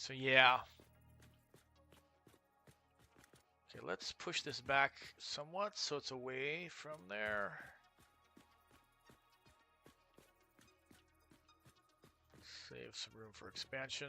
So yeah. Okay, let's push this back somewhat so it's away from there. Save some room for expansion.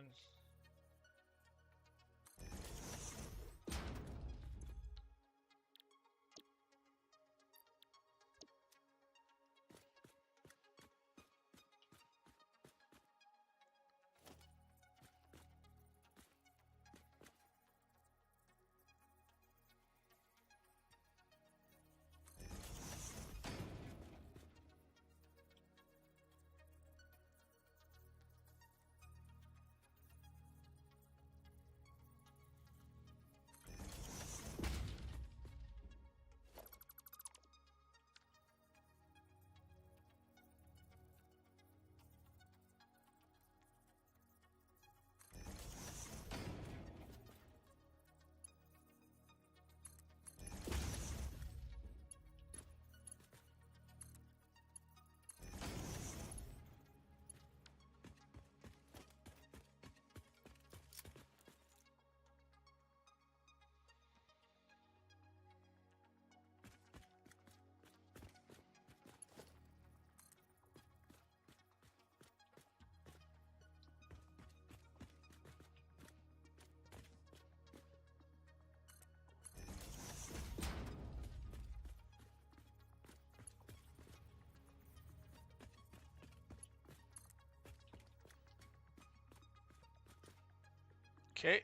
Okay.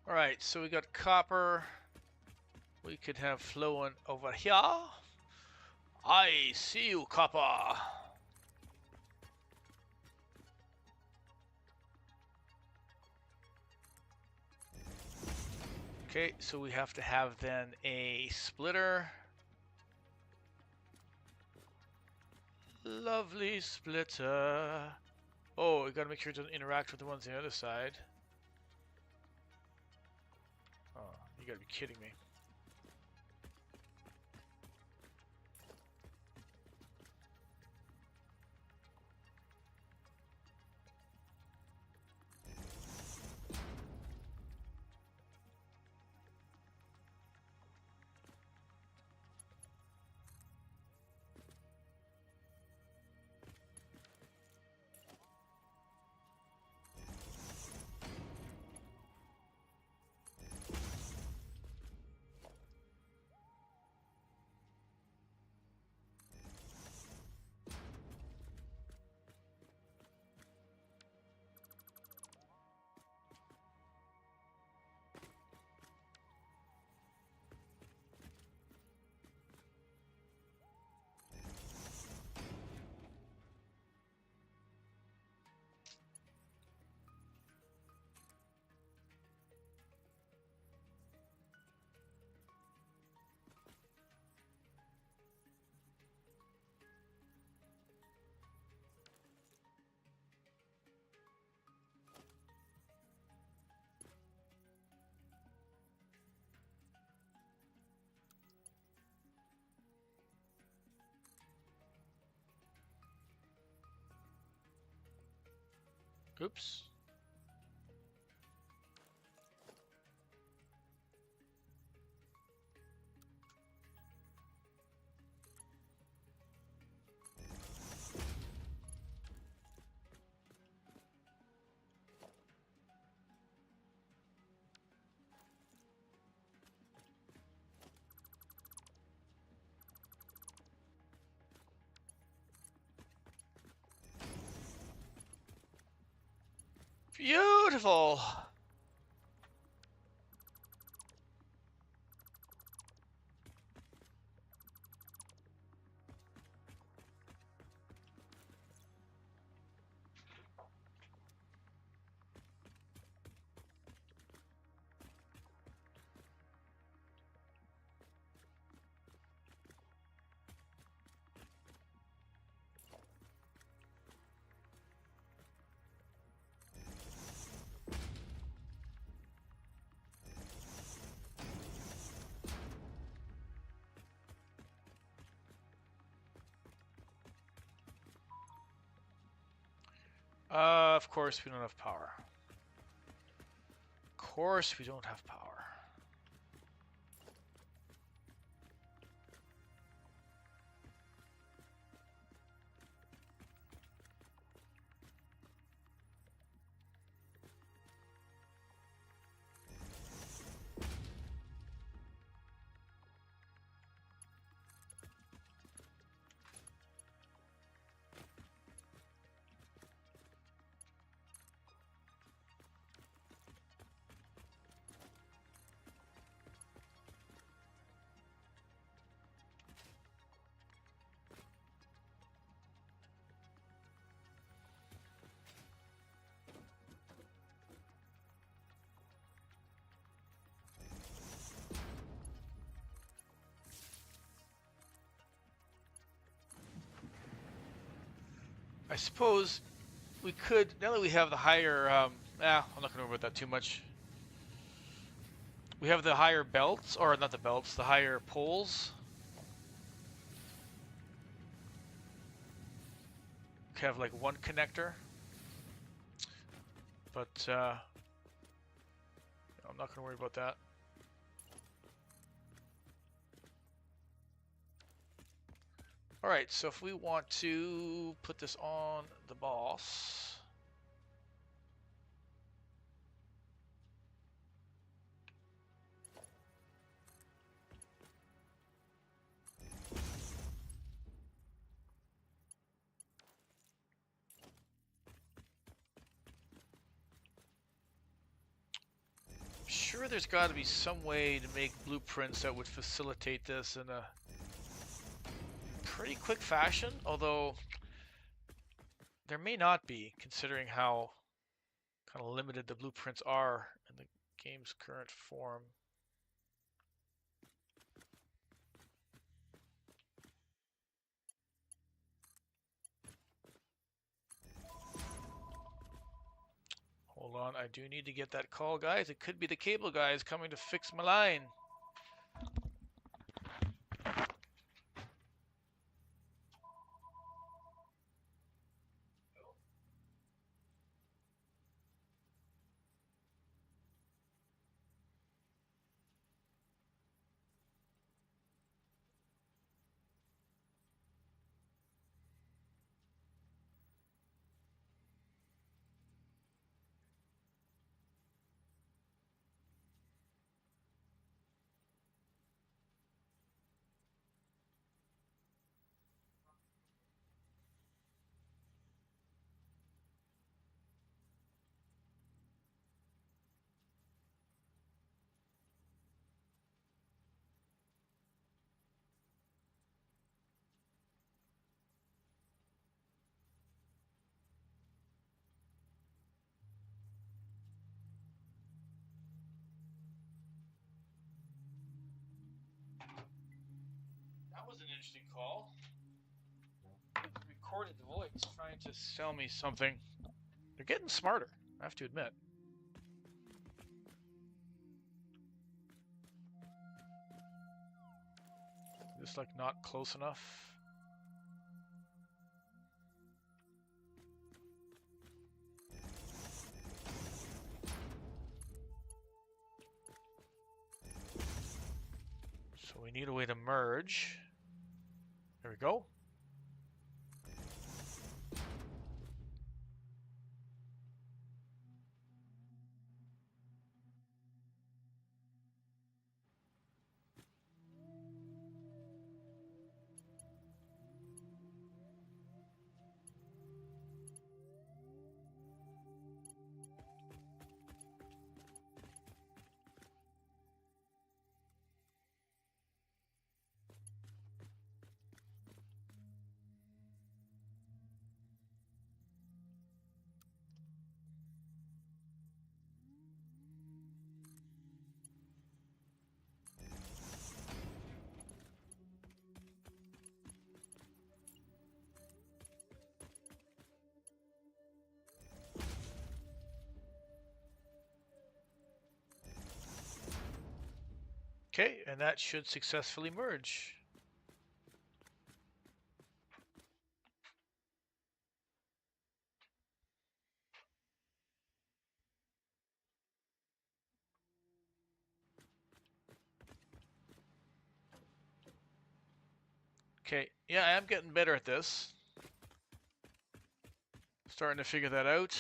All right, so we got copper. We could have flowing over here. I see you, copper. Okay, so we have to have then a splitter. Lovely splitter. Oh, we gotta make sure it doesn't interact with the ones on the other side. Oh, you gotta be kidding me. Oops. Beautiful. Of course we don't have power. Of course we don't have power. I suppose we could, now that we have the higher, I'm not going to worry about that too much. We have the higher belts, or not the belts, the higher poles. We have like one connector. But I'm not going to worry about that. All right, so if we want to put this on the boss. Sure, there's got to be some way to make blueprints that would facilitate this in a pretty quick fashion, although there may not be, considering how kind of limited the blueprints are in the game's current form. Hold on, I do need to get that call, guys. It could be the cable guys coming to fix my line. That was an interesting call. Recorded voice trying to sell me something. They're getting smarter, I have to admit. Just like not close enough. So we need a way to merge. There we go. Okay, and that should successfully merge. Okay, yeah, I am getting better at this. Starting to figure that out.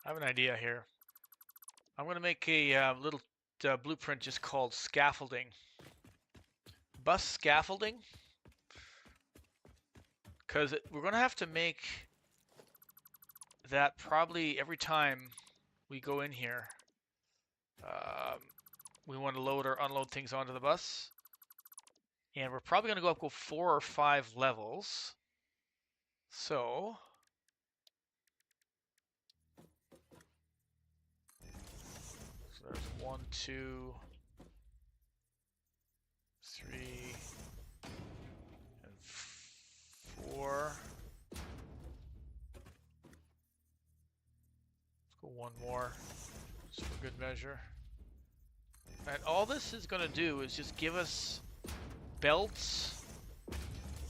I have an idea here. I'm going to make a little blueprint just called scaffolding. Bus scaffolding. Because we're going to have to make that probably every time we go in here. We want to load or unload things onto the bus. And we're probably going to go 4 or 5 levels. So there's 1, 2, 3, and 4. Let's go one more, just for good measure. And all this is going to do is just give us belts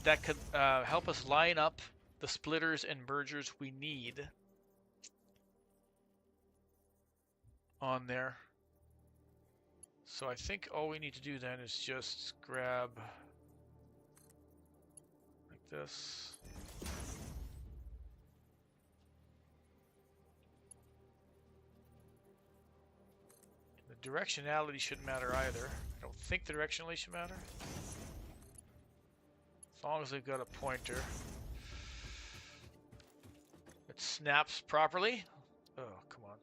that could help us line up the splitters and mergers we need on there. So I think all we need to do then is just grab like this. The directionality shouldn't matter either. I don't think the directionality should matter. As long as they've got a pointer. It snaps properly. Oh, come on.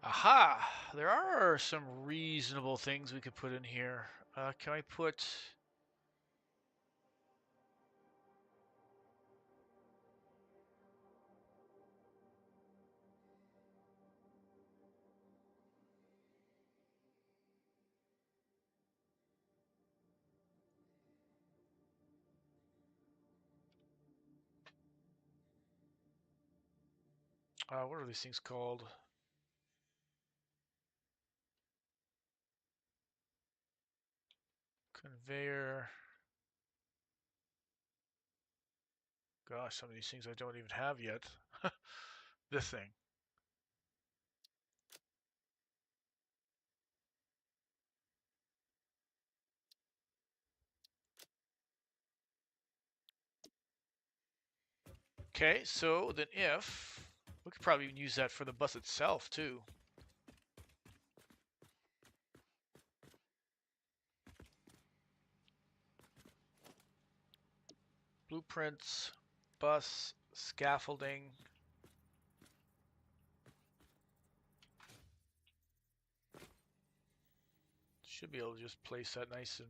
Aha! There are some reasonable things we could put in here. Can I put... what are these things called? Conveyor. Gosh, some of these things I don't even have yet. This thing. Okay, so then if... We could probably even use that for the bus itself, too. Blueprints, bus, scaffolding. Should be able to just place that nice and...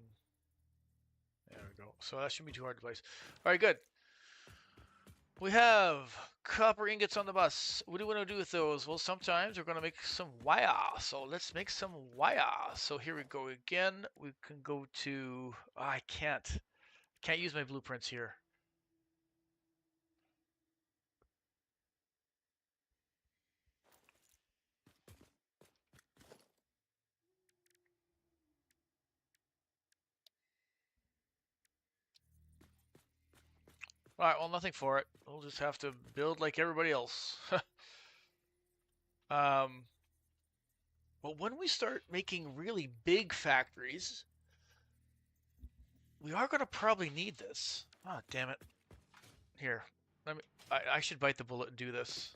There we go. So that shouldn't be too hard to place. All right, good. We have copper ingots on the bus. What do we want to do with those? Well, sometimes we're going to make some wire. So let's make some wire. So here we go again. We can go to... Oh, I can't use my blueprints here. All right, well, nothing for it. We'll just have to build like everybody else. Well, But when we start making really big factories, we are going to probably need this. Ah, damn it. Here, I should bite the bullet and do this.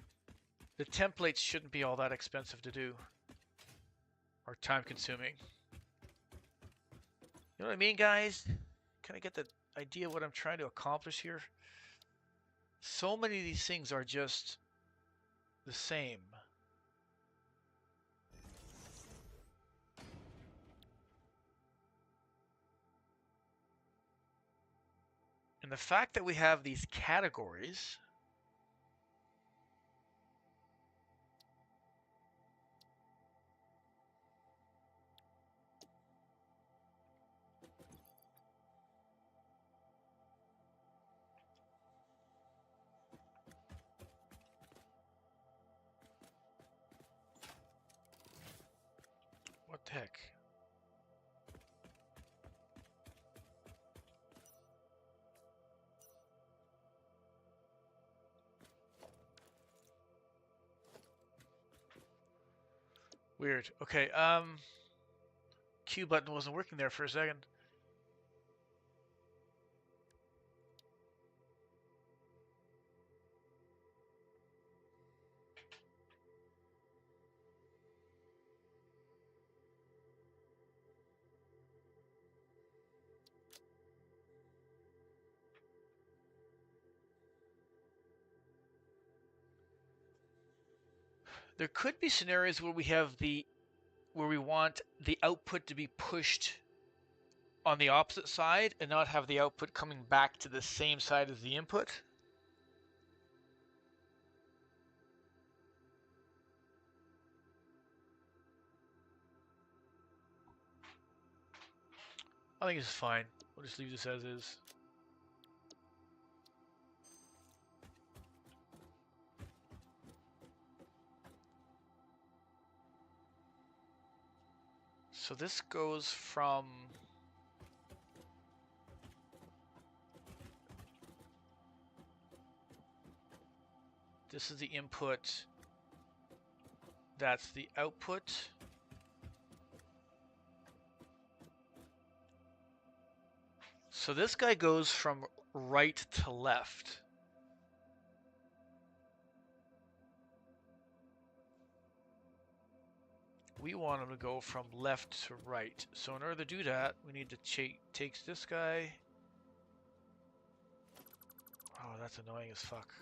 The templates shouldn't be all that expensive to do. Or time consuming. You know what I mean, guys? Kind of get the idea of what I'm trying to accomplish here? So many of these things are just the same. And the fact that we have these categories what the heck? Weird. Okay, Q button wasn't working there for a second. There could be scenarios where we want the output to be pushed on the opposite side and not have the output coming back to the same side as the input. I think it's fine. We'll just leave this as is. So this goes from this is the input, that's the output. So this guy goes from right to left. We want him to go from left to right. So in order to do that, we need to take this guy. Oh, that's annoying as fuck.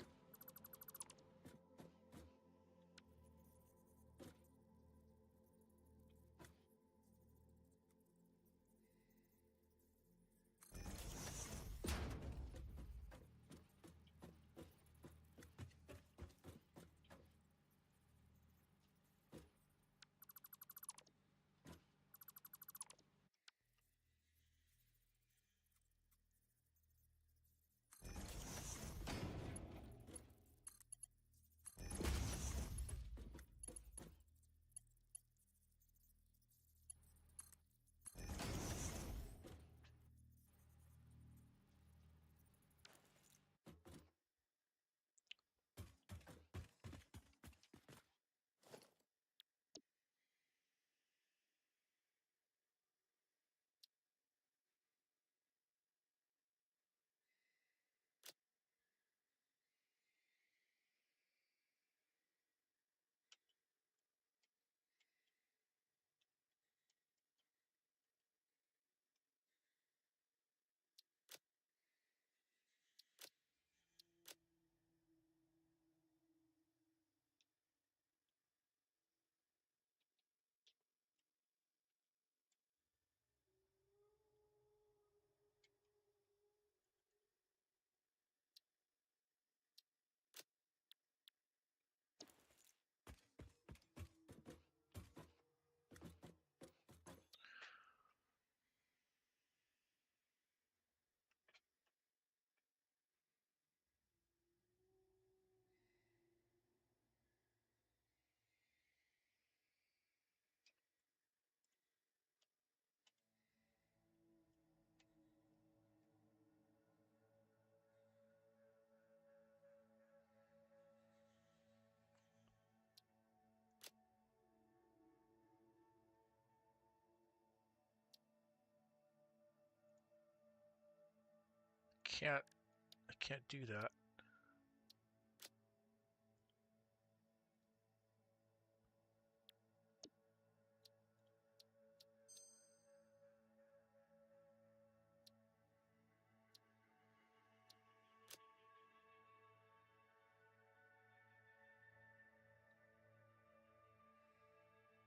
can't do that.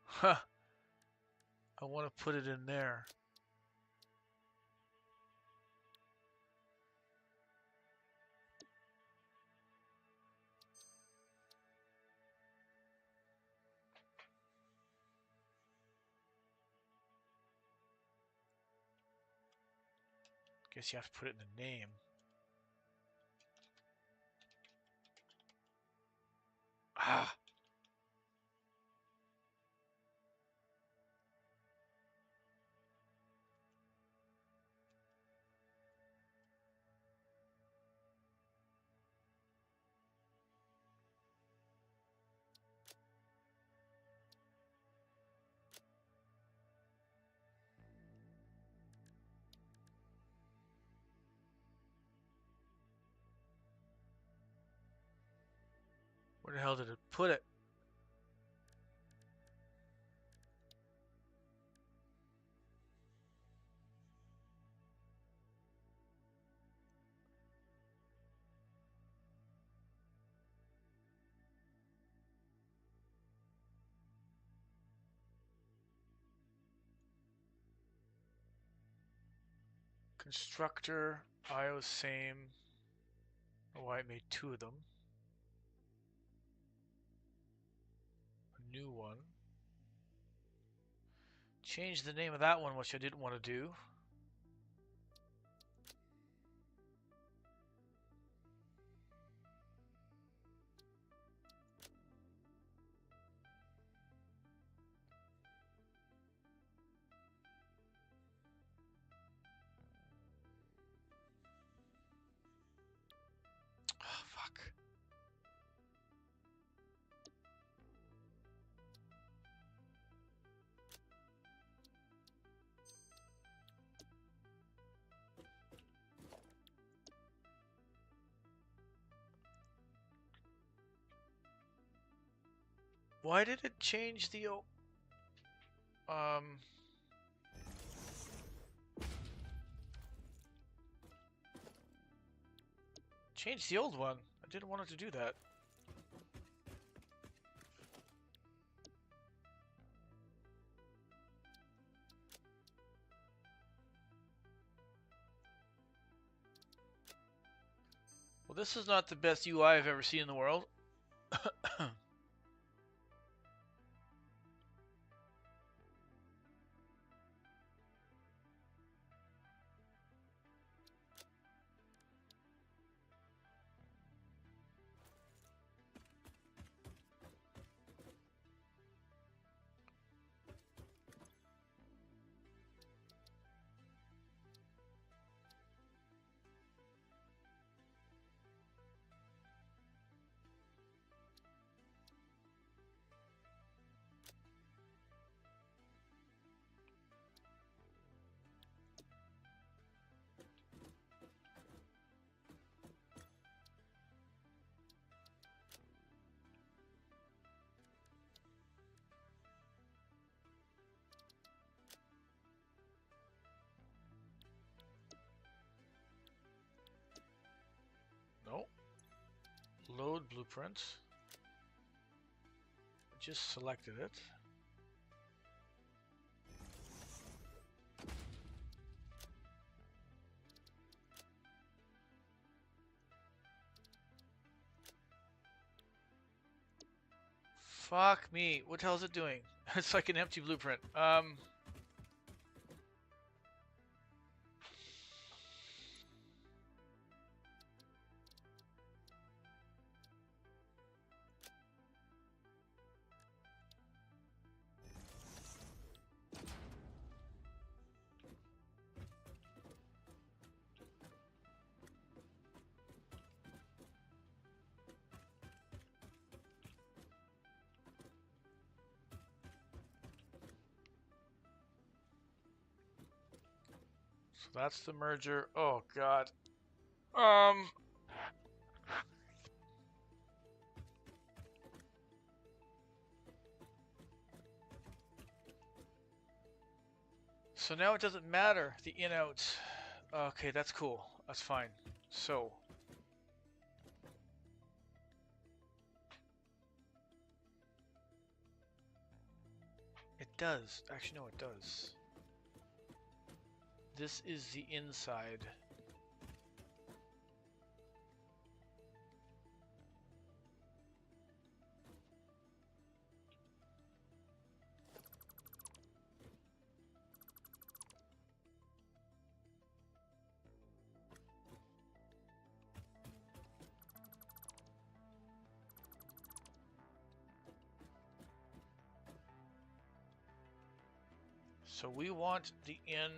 Huh. I want to put it in there. Guess you have to put it in the name. Ah. Where the hell did it put it? Constructor, IO same. Oh, I made two of them. A new one. Change the name of that one, which I didn't want to do. Oh, fuck. Why did it change the change the old one? I didn't want it to do that. Well, this is not the best UI I've ever seen in the world. Nope. Load blueprints. I just selected it. Fuck me. What the hell is it doing? It's like an empty blueprint. So that's the merger. Oh, God. Um, so now it doesn't matter, the in-outs. Okay, that's cool. That's fine. So, it does. Actually, no, it does. This is the inside. So we want the in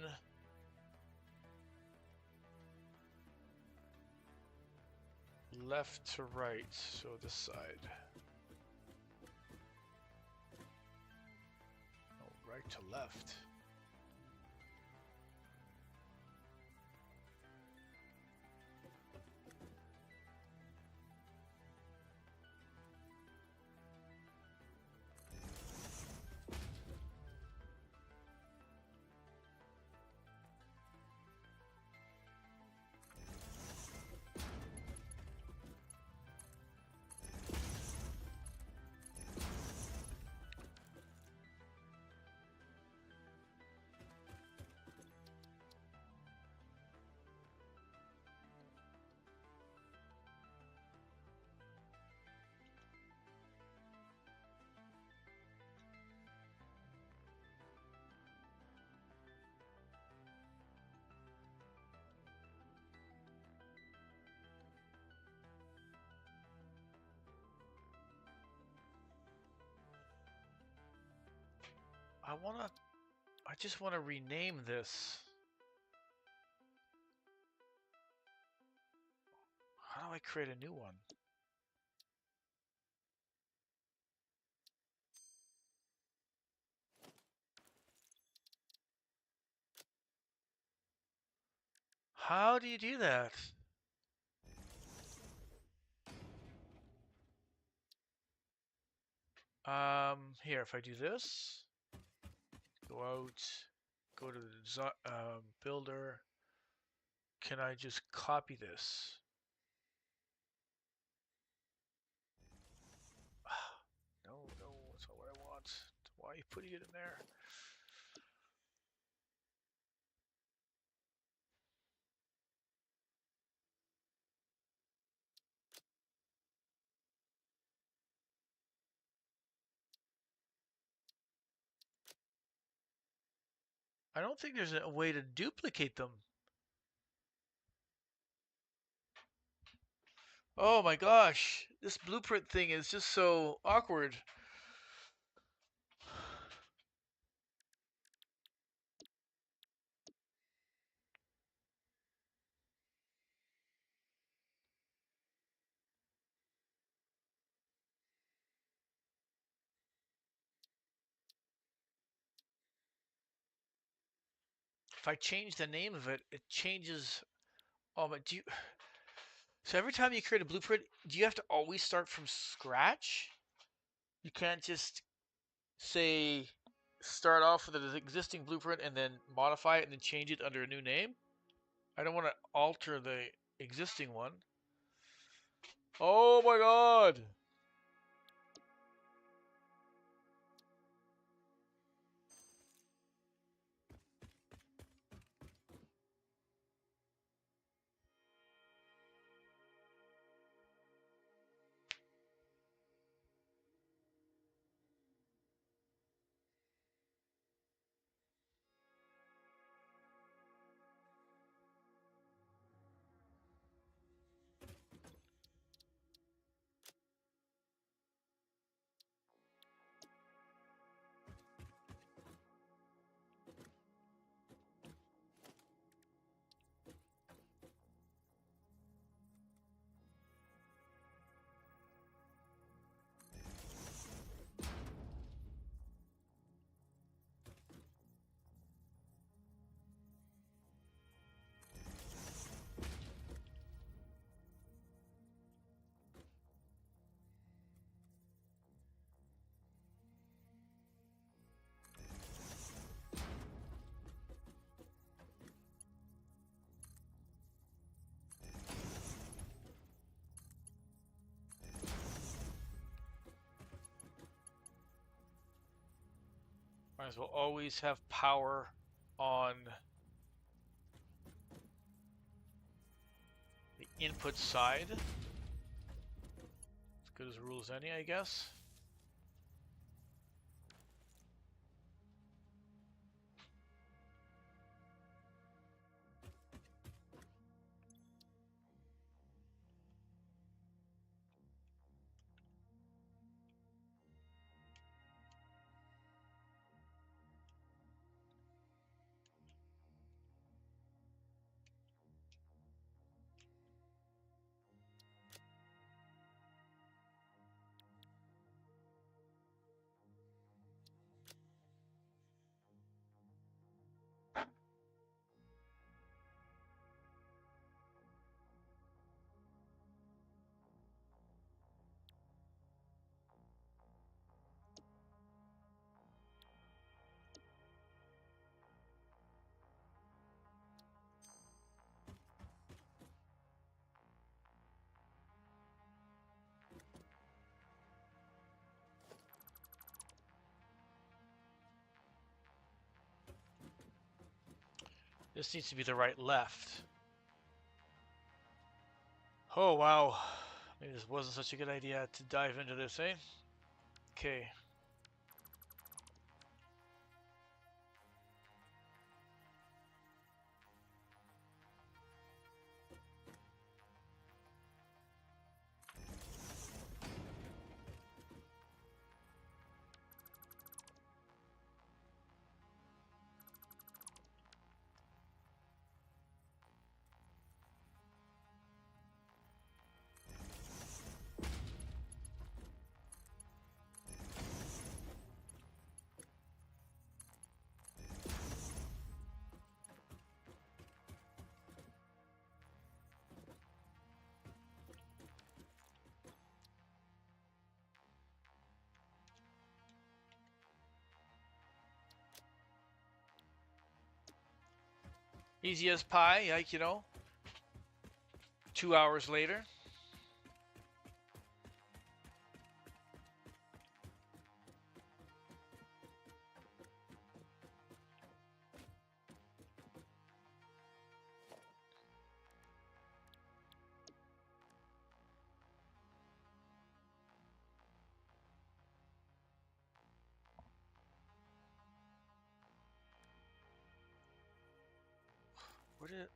left to right, so this side. No, right to left. I just wanna rename this. How do I create a new one? How do you do that? Here, if I do this, go out, go to the design, builder. Can I just copy this? No, no, that's not what I want. Why are you putting it in there? I don't think there's a way to duplicate them. Oh my gosh, this blueprint thing is just so awkward. If I change the name of it, it changes. Oh, but do you? So every time you create a blueprint, do you have to always start from scratch? You can't just say start off with an existing blueprint and then modify it and then change it under a new name? I don't want to alter the existing one. Oh my god! Might as well always have power on the input side. As good as a rule as any, I guess. This needs to be the right left. Oh, wow. Maybe this wasn't such a good idea to dive into this, eh? Okay. Easy as pie, like, you know, 2 hours later. Where did it...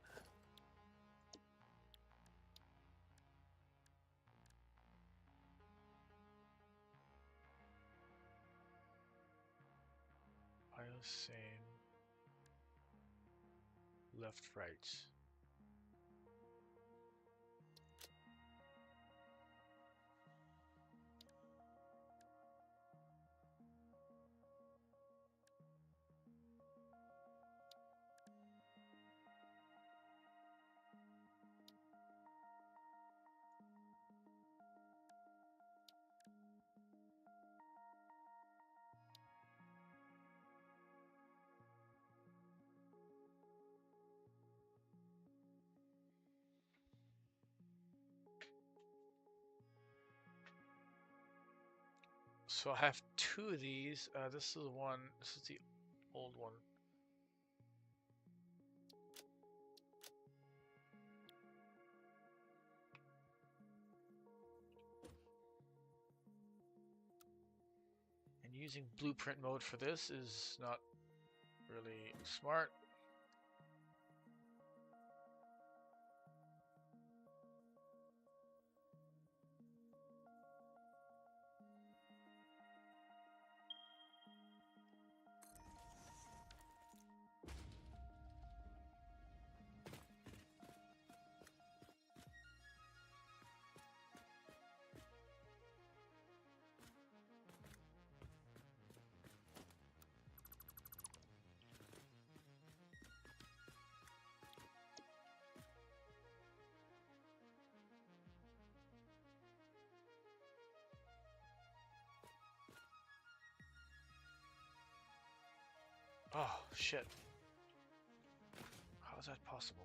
I was saying left, right. So I have two of these. This is one. This is the old one. And using blueprint mode for this is not really smart. Oh, shit. How is that possible?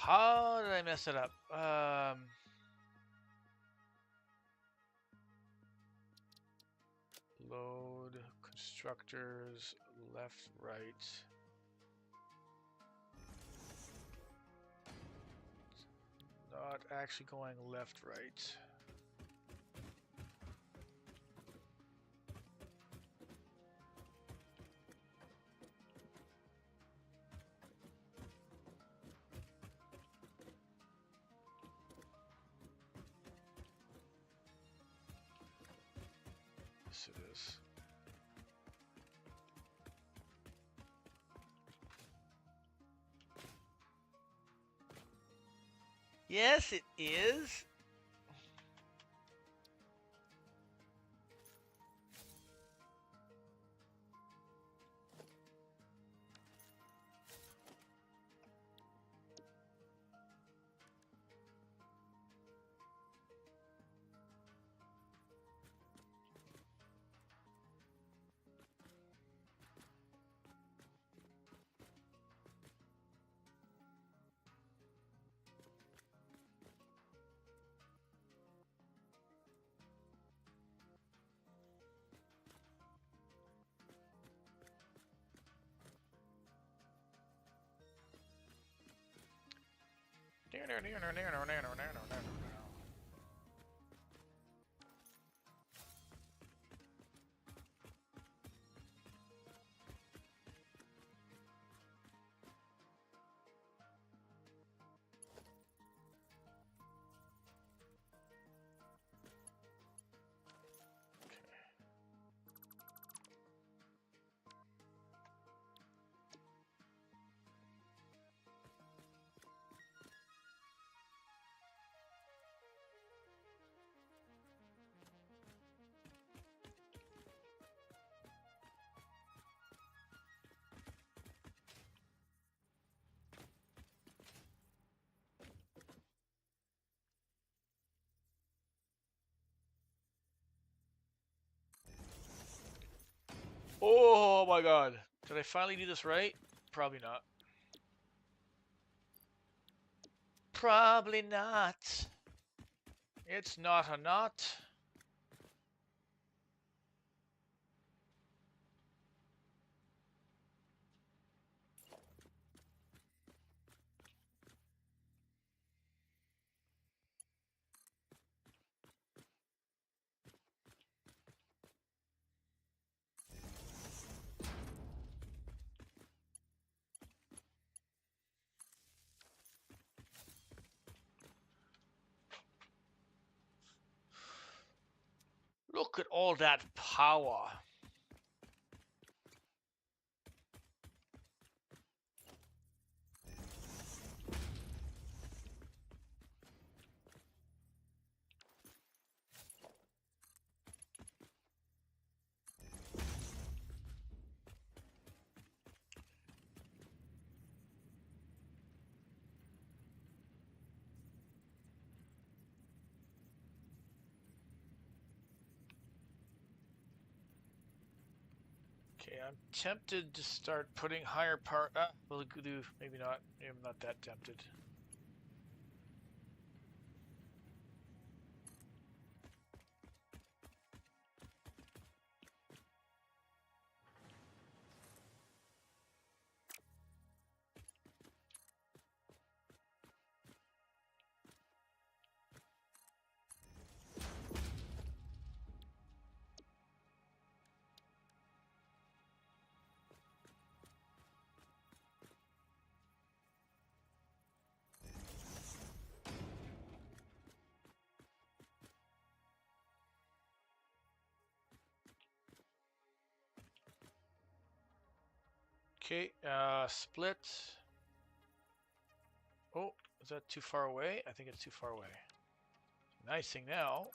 How did I mess it up? Load constructors left, right. Not actually going left, right. Yes, it is. Yes, it is. Oh my god. Did I finally do this right? Probably not. Probably not. It's not a knot. Look at all that power. Okay, I'm tempted to start putting higher power. We'll do, maybe not. Maybe I'm not that tempted. Okay, split. Oh, is that too far away? I think it's too far away. Nice thing now,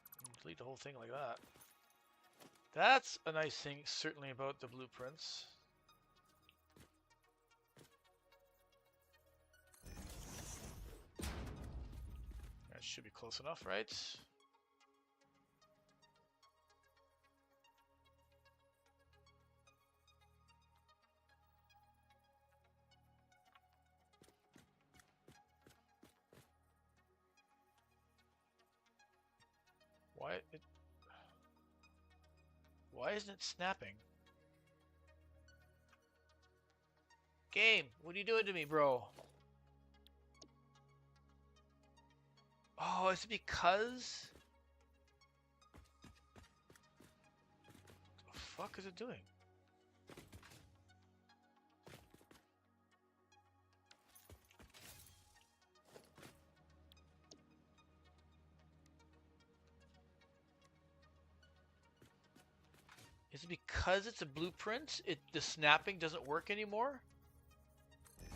delete the whole thing like that. That's a nice thing, certainly, about the blueprints. That should be close enough, right? Why isn't it snapping? Game, what are you doing to me, bro? Oh, is it because? What the fuck is it doing? Is it because it's a blueprint? The snapping doesn't work anymore?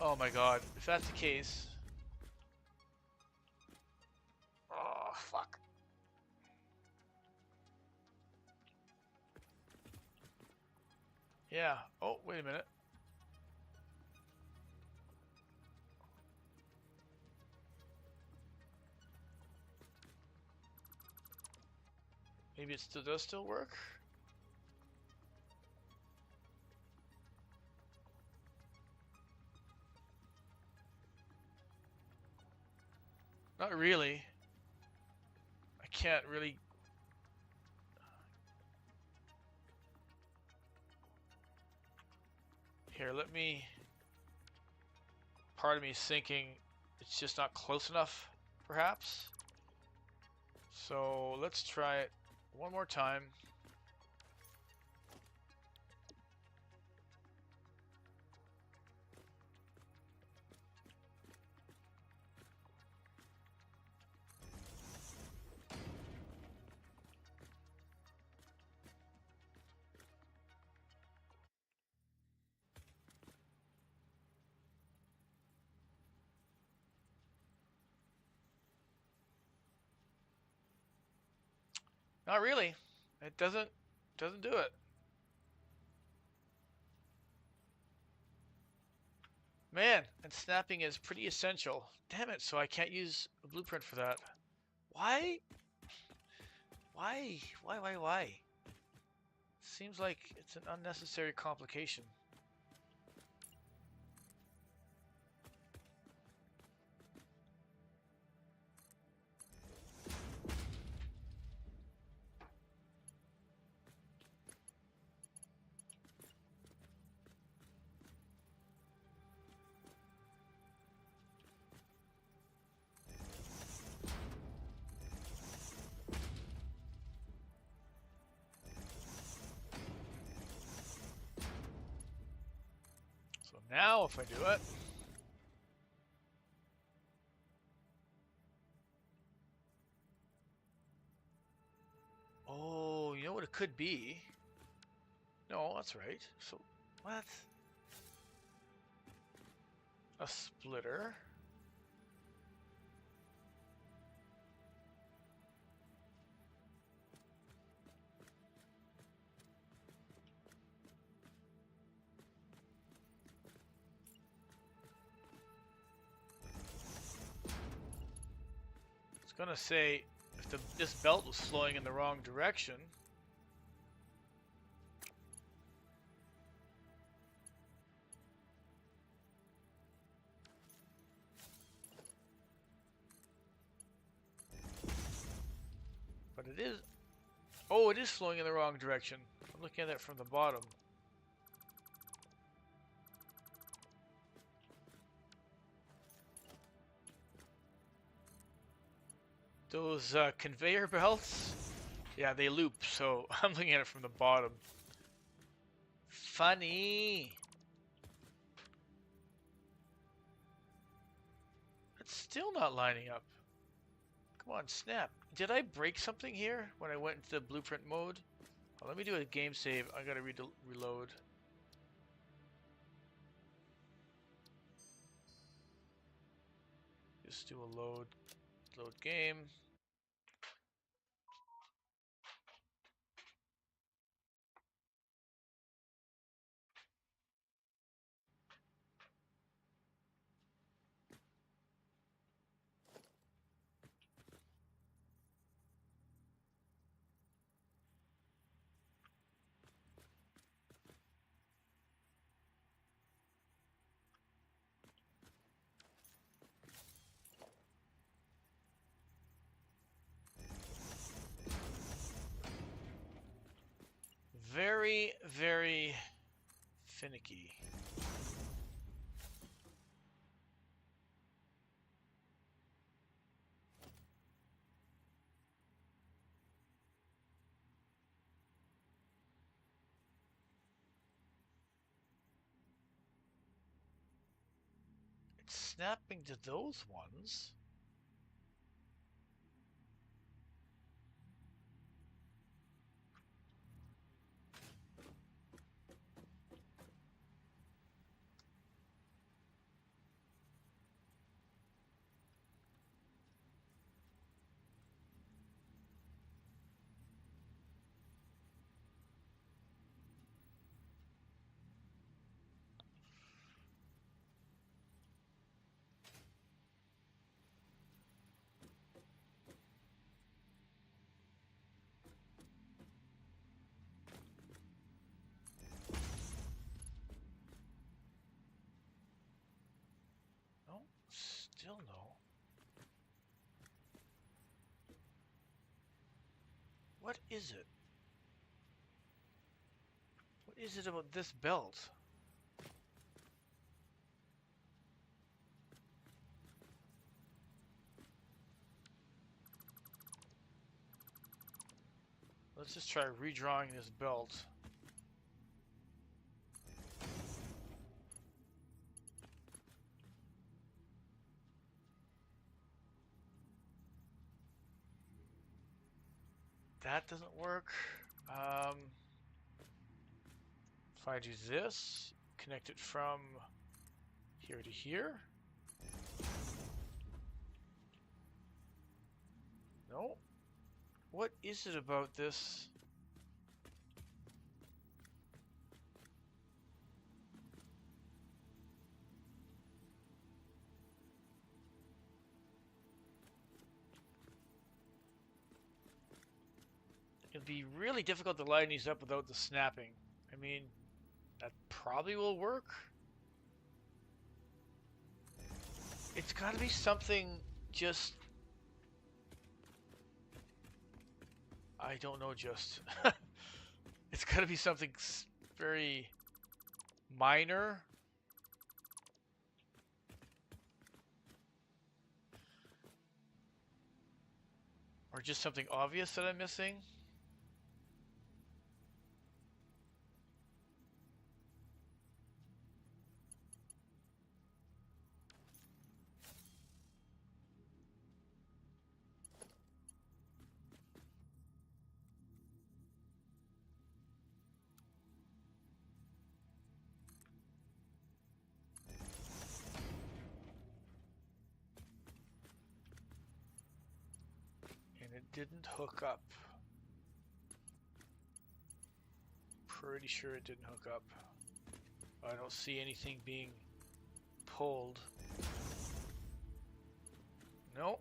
Oh my god, if that's the case. Oh, fuck. Yeah. Oh, wait a minute. Maybe it still does work? Not really. I can't really... Here, let me... Part of me is thinking it's just not close enough, perhaps. So let's try it one more time. Not really. It doesn't do it. Man, and snapping is pretty essential. Damn it, so I can't use a blueprint for that. Why? Why? Seems like it's an unnecessary complication. So now if I do it, oh, you know what it could be? No, that's right. So what? A splitter. It's gonna say if this belt was flowing in the wrong direction. But it is... Oh, it is flowing in the wrong direction. I'm looking at it from the bottom. Those conveyor belts, yeah, they loop, so I'm looking at it from the bottom. Funny. It's still not lining up. Come on, snap. Did I break something here when I went into the blueprint mode? Oh, let me do a game save. I gotta reload. Just do a load game. very, very finicky. It's snapping to those ones. No, still no. What is it? What is it about this belt? Let's just try redrawing this belt. That doesn't work. If I do this, connect it from here to here. No. What is it about this? It'd be really difficult to line these up without the snapping. I mean, that probably will work. It's got to be something just... I don't know just. It's got to be something very minor. Or just something obvious that I'm missing. It didn't hook up. Pretty sure it didn't hook up. I don't see anything being pulled. Nope.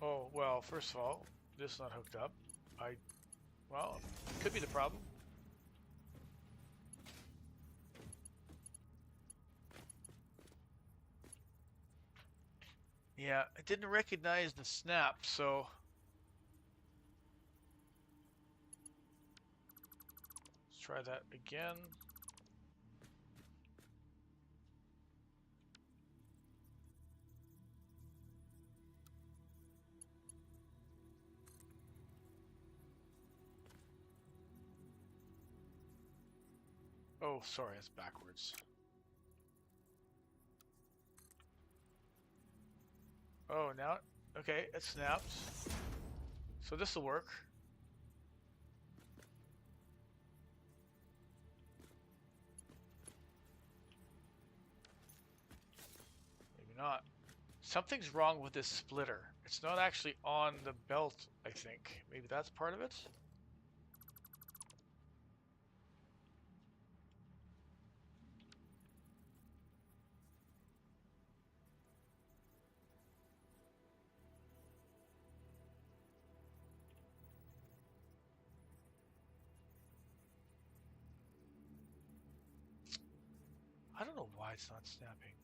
Oh, well, first of all, this is not hooked up. Well, it could be the problem. Yeah, I didn't recognize the snap, so... Let's try that again. Oh, sorry, it's backwards. Oh, now, okay, it snapped. So this will work. Maybe not. Something's wrong with this splitter. It's not actually on the belt, I think. Maybe that's part of it? I don't know why it's not snapping.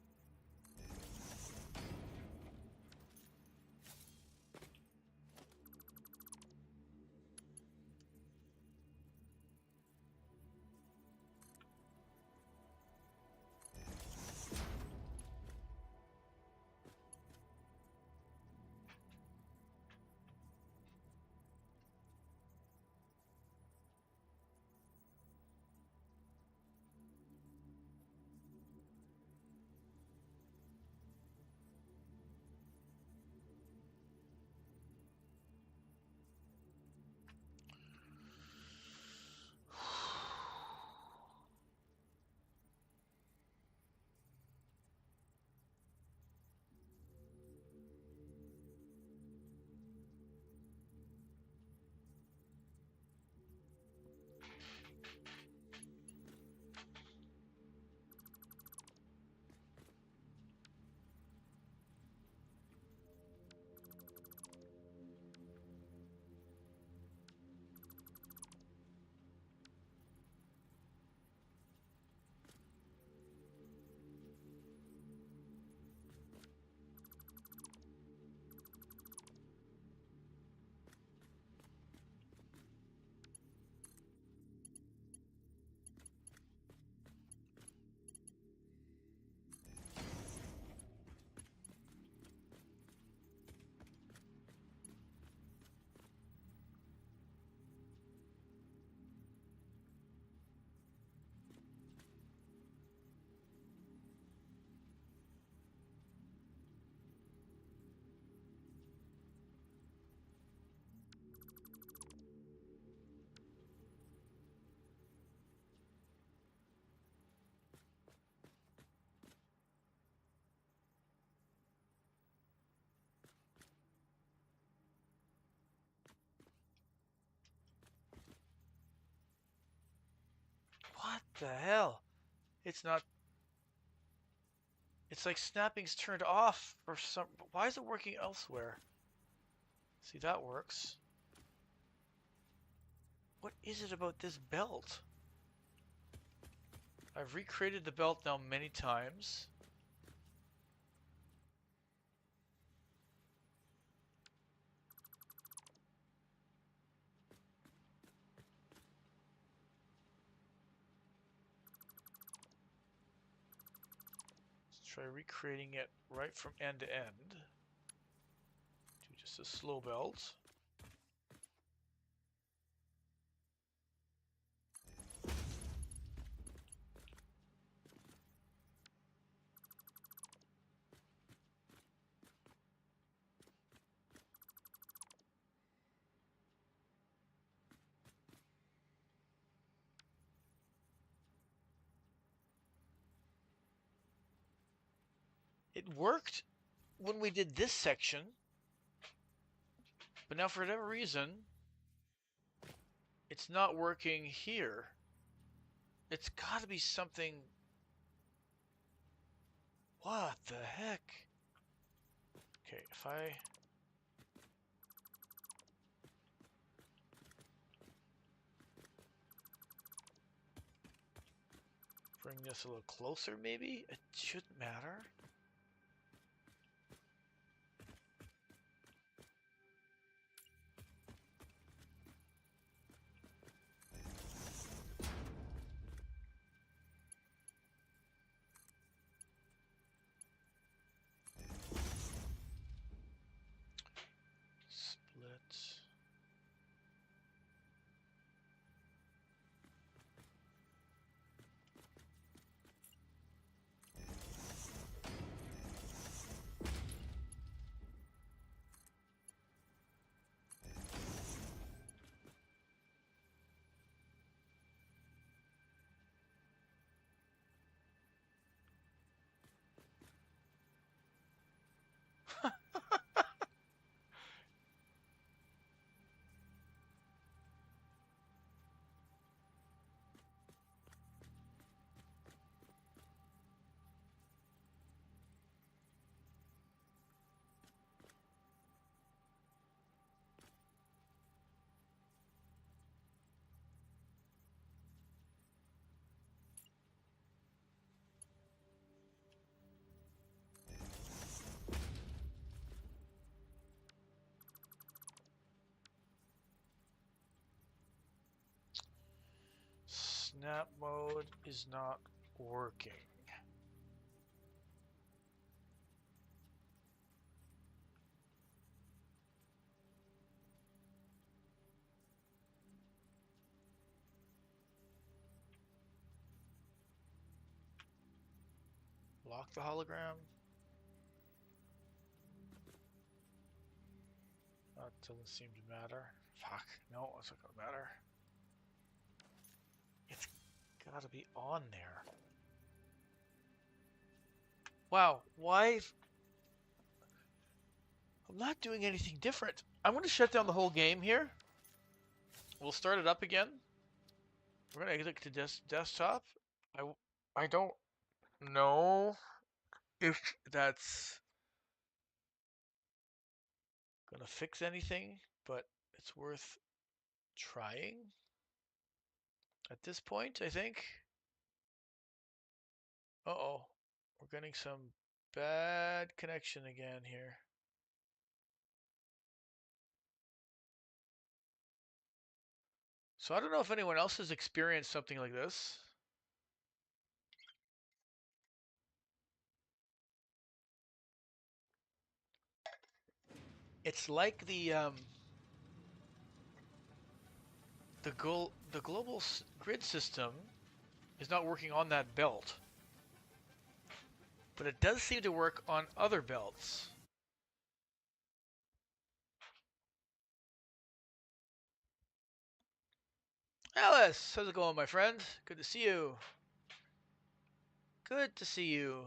the hell? It's not... It's like snapping's turned off or some... Why is it working elsewhere? See, that works. What is it about this belt? I've recreated the belt now many times. Let's try recreating it right from end to end. Do just a slow belt. It worked when we did this section, but now for whatever reason, it's not working here. It's got to be something... What the heck? Okay, if I... bring this a little closer, maybe? It shouldn't matter. Split. Snap mode is not working. Lock the hologram. That doesn't seem to matter. Fuck, no, it's not gonna matter. It's gotta be on there. Wow, why? I'm not doing anything different. I'm gonna shut down the whole game here. We'll start it up again. We're gonna exit to desktop. I don't know if that's gonna fix anything, but it's worth trying at this point, I think. Uh-oh, we're getting some bad connection again here. So I don't know if anyone else has experienced something like this. It's like the global grid system is not working on that belt, but it does seem to work on other belts. Alice, how's it going, my friend? Good to see you. Good to see you.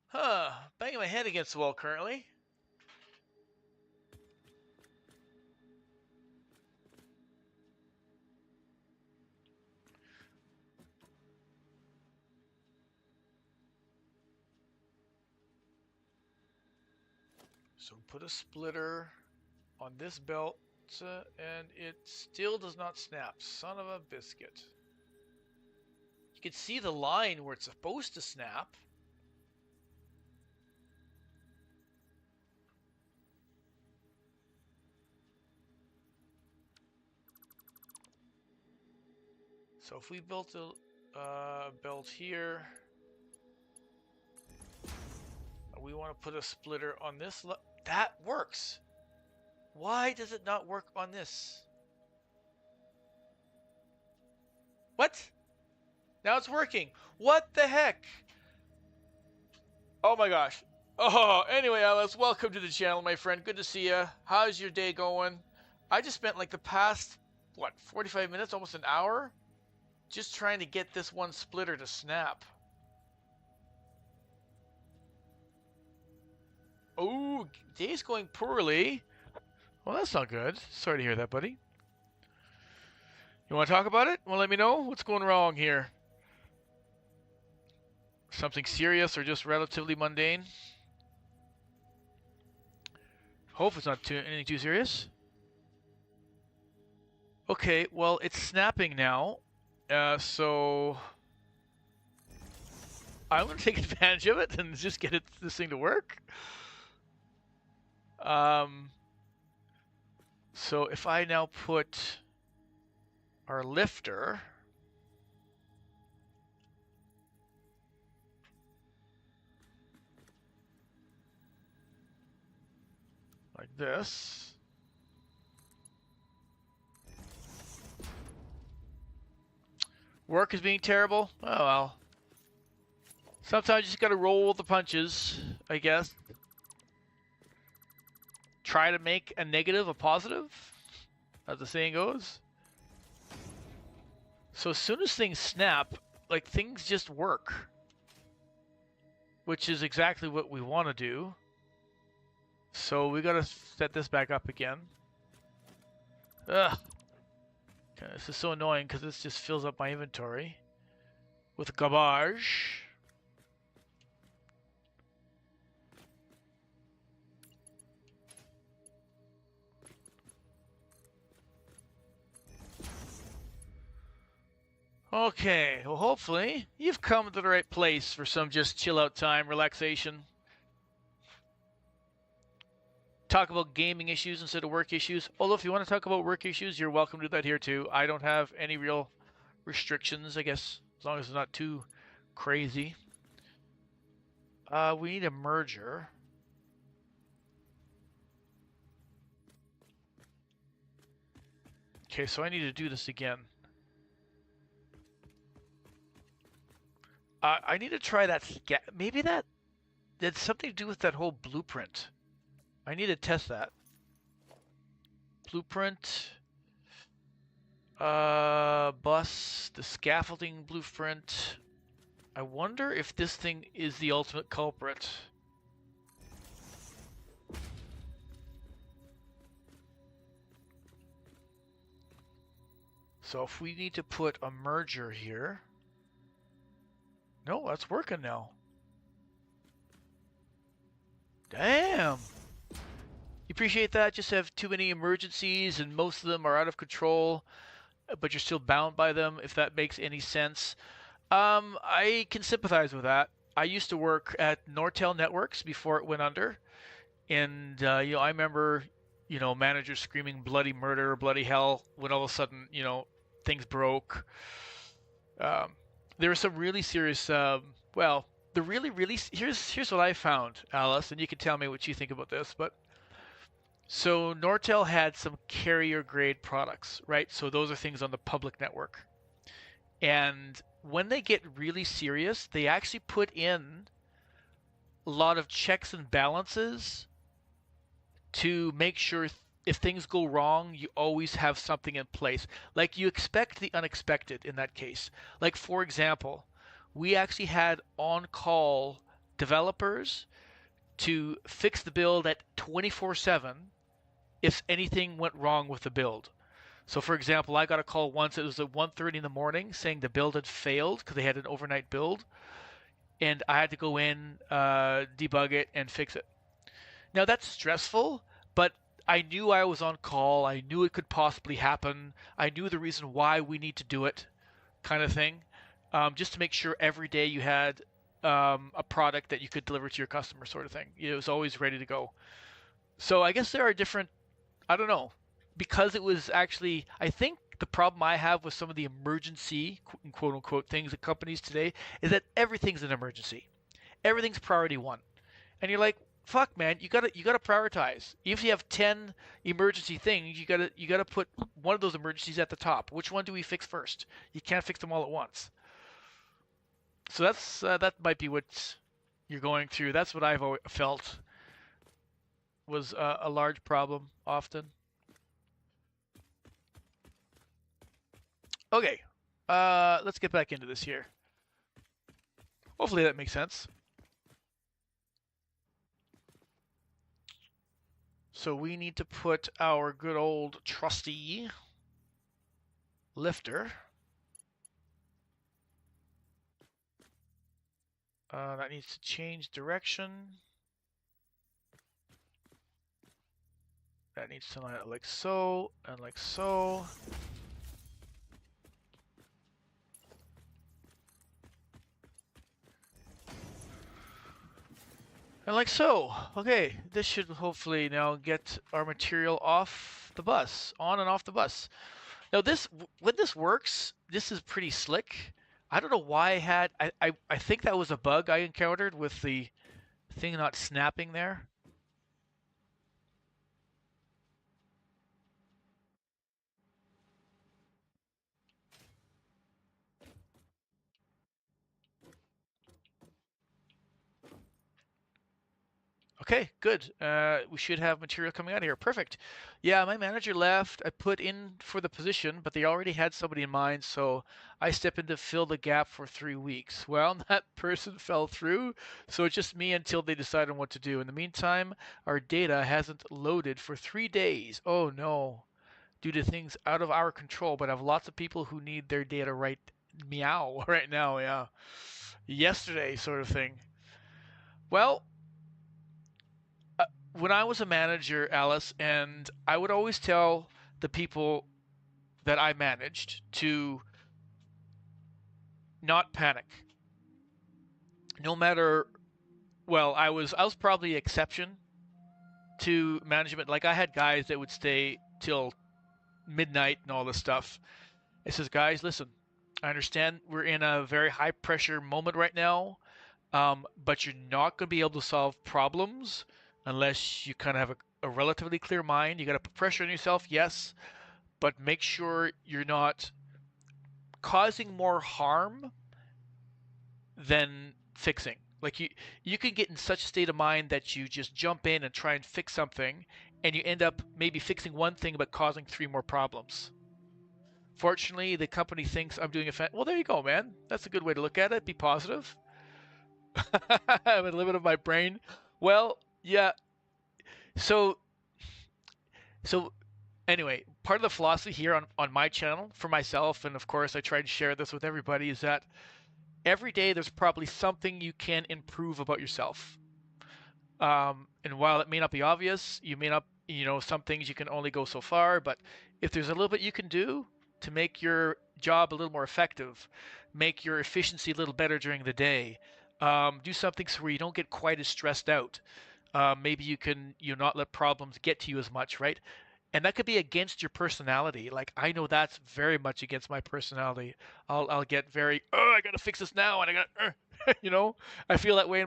Huh, banging my head against the wall currently. So put a splitter on this belt, and it still does not snap. Son of a biscuit. You can see the line where it's supposed to snap. So if we built a belt here, we want to put a splitter on this. That works. Why does it not work on this? What? Now it's working. What the heck? Oh my gosh. Oh, anyway, Alice, welcome to the channel, my friend. Good to see you. How's your day going? I just spent like the past, what, 45 minutes, almost an hour, just trying to get this one splitter to snap. Oh, day's going poorly. Well, that's not good. Sorry to hear that, buddy. You want to talk about it? Well, let me know what's going wrong here. Something serious or just relatively mundane? Hope it's not anything too serious. Okay, well, it's snapping now. So I'm going to take advantage of it and just get this thing to work. So if I now put our lifter like this, work is being terrible. Oh well. Sometimes you just gotta roll with the punches, I guess. Try to make a negative a positive, as the saying goes. So as soon as things snap, like things just work, which is exactly what we want to do. So we gotta set this back up again. Ugh. Okay, this is so annoying because this just fills up my inventory with garbage. Okay, well hopefully you've come to the right place for some just chill out time, relaxation. Talk about gaming issues instead of work issues. Although if you want to talk about work issues, you're welcome to do that here too. I don't have any real restrictions, I guess, as long as it's not too crazy. We need a merger. Okay, so I need to do this again. I need to try that. Maybe that had something to do with that whole blueprint. I need to test that. Blueprint. Bus. The scaffolding blueprint. I wonder if this thing is the ultimate culprit. So if we need to put a merger here. No, that's working now. Damn. You appreciate that? Just have too many emergencies and most of them are out of control, but you're still bound by them, if that makes any sense. I can sympathize with that. I used to work at Nortel Networks before it went under. And, you know, I remember, you know, managers screaming bloody murder, bloody hell, when all of a sudden, you know, things broke. There were some really serious, well, here's what I found, Alice, and you can tell me what you think about this, but so Nortel had some carrier grade products, right? So those are things on the public network. And when they get really serious, they actually put in a lot of checks and balances to make sure if things go wrong, you always have something in place. Like you expect the unexpected in that case. Like for example, we actually had on-call developers to fix the build at 24/7 if anything went wrong with the build. So for example, I got a call once, it was at 1:30 in the morning saying the build had failed because they had an overnight build. And I had to go in, debug it, and fix it. Now that's stressful, but I knew I was on call. I knew it could possibly happen. I knew the reason why we need to do it, kind of thing, just to make sure every day you had a product that you could deliver to your customer, sort of thing. It was always ready to go. So I guess there are different, I don't know, because it was actually, I think the problem I have with some of the emergency, quote unquote, things at companies today is that everything's an emergency. Everything's priority one. And you're like, fuck, man, you gotta prioritize. Even if you have 10 emergency things, you gotta put one of those emergencies at the top. Which one do we fix first? You can't fix them all at once. So that might be what you're going through. That's what I've always felt was a large problem often. Okay, let's get back into this here. Hopefully that makes sense. So we need to put our good old trusty lifter. That needs to change direction. That needs to line up like so, and like so. And like so. Okay, this should hopefully now get our material off the bus, on and off the bus. Now when this works, this is pretty slick. I don't know why I think that was a bug I encountered with the thing not snapping there. Okay, good. We should have material coming out of here. Perfect. Yeah, my manager left. I put in for the position, but they already had somebody in mind, so I step in to fill the gap for 3 weeks. Well, that person fell through, so it's just me until they decide on what to do. In the meantime, our data hasn't loaded for 3 days. Oh no, due to things out of our control, but I have lots of people who need their data right meow right now, yeah. Yesterday sort of thing. Well, when I was a manager, Alice, and I would always tell the people that I managed to not panic. No matter, well, I was probably the exception to management. Like I had guys that would stay till midnight and all this stuff. It says, guys, listen, I understand we're in a very high pressure moment right now, but you're not going to be able to solve problems unless you kind of have a relatively clear mind. You got to put pressure on yourself, yes, but make sure you're not causing more harm than fixing. Like you can get in such a state of mind that you just jump in and try and fix something, and you end up maybe fixing one thing but causing three more problems. Fortunately, the company thinks I'm doing well. There you go, man. That's a good way to look at it. Be positive. I'm a limit of my brain. Well, yeah. So so anyway, part of the philosophy here on my channel for myself, and of course I try to share this with everybody, is that every day there's probably something you can improve about yourself. And while it may not be obvious, you may not, some things you can only go so far, but if there's a little bit you can do to make your job a little more effective, make your efficiency a little better during the day, do something so where you don't get quite as stressed out. Maybe you can not let problems get to you as much, right? And that could be against your personality. Like I know that's very much against my personality. I'll get very, oh, I gotta fix this now, and I got, I feel that way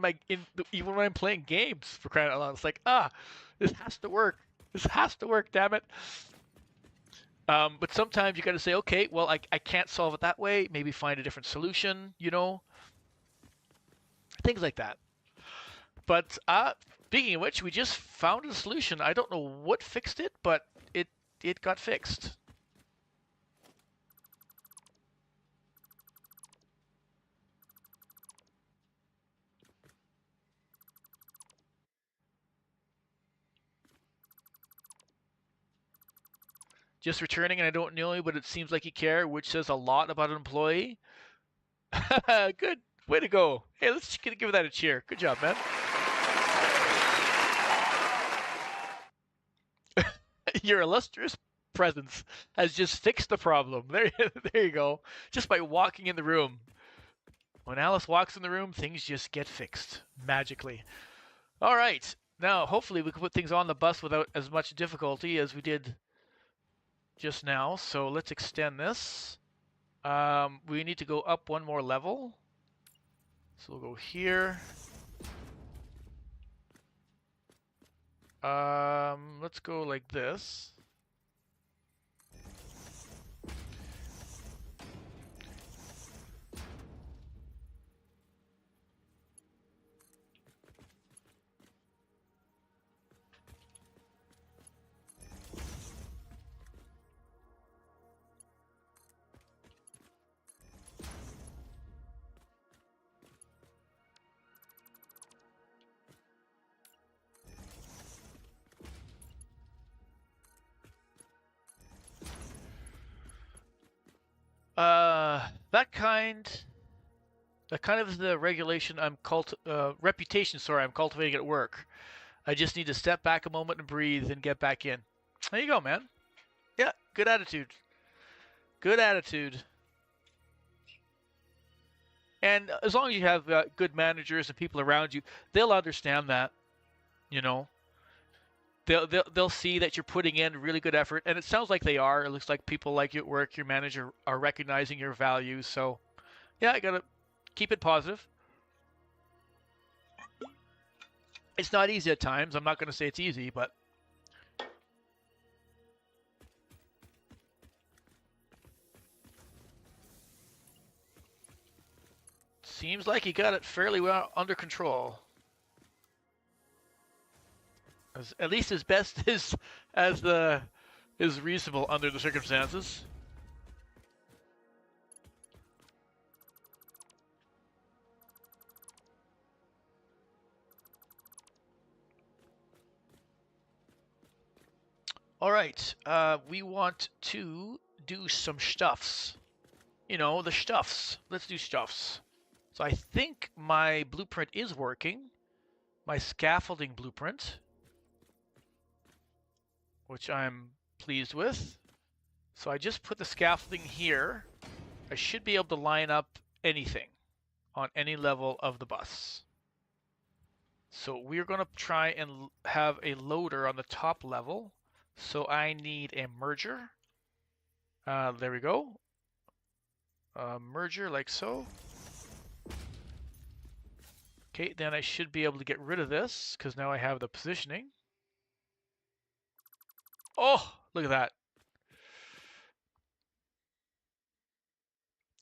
even when I'm playing games, for crying out loud. It's like, this has to work. This has to work, damn it. But sometimes you got to say, okay, well, I can't solve it that way. Maybe find a different solution, things like that. But speaking of which, we just found a solution. I don't know what fixed it, but it got fixed. Just returning, and I don't know you, but it seems like you care, which says a lot about an employee. Good. Way to go. Hey, let's give that a cheer. Good job, man. Your illustrious presence has just fixed the problem. There you go. Just by walking in the room. When Alice walks in the room, things just get fixed magically. All right. Now, hopefully, we can put things on the bus without as much difficulty as we did just now. So let's extend this. We need to go up one more level. So we'll go here. Let's go like this. That kind of is the regulation reputation, sorry, I'm cultivating at work. I just need to step back a moment and breathe and get back in. There you go, man. Yeah, good attitude. Good attitude. And as long as you have good managers and people around you, they'll understand that, you know. They'll see that you're putting in really good effort, and it sounds like they are. It looks like people like you at work, your manager are recognizing your values. So, yeah, I gotta keep it positive. It's not easy at times. I'm not gonna say it's easy, but seems like you got it fairly well under control. At least as best as is reasonable under the circumstances. All right, we want to do some stuffs. You know, the stuffs. Let's do stuffs. So I think my blueprint is working. My scaffolding blueprint, which I'm pleased with. So I just put the scaffolding here. I should be able to line up anything on any level of the bus. So we're going to try and have a loader on the top level. So I need a merger. There we go. Merger like so. Okay, then I should be able to get rid of this because now I have the positioning. Oh, look at that.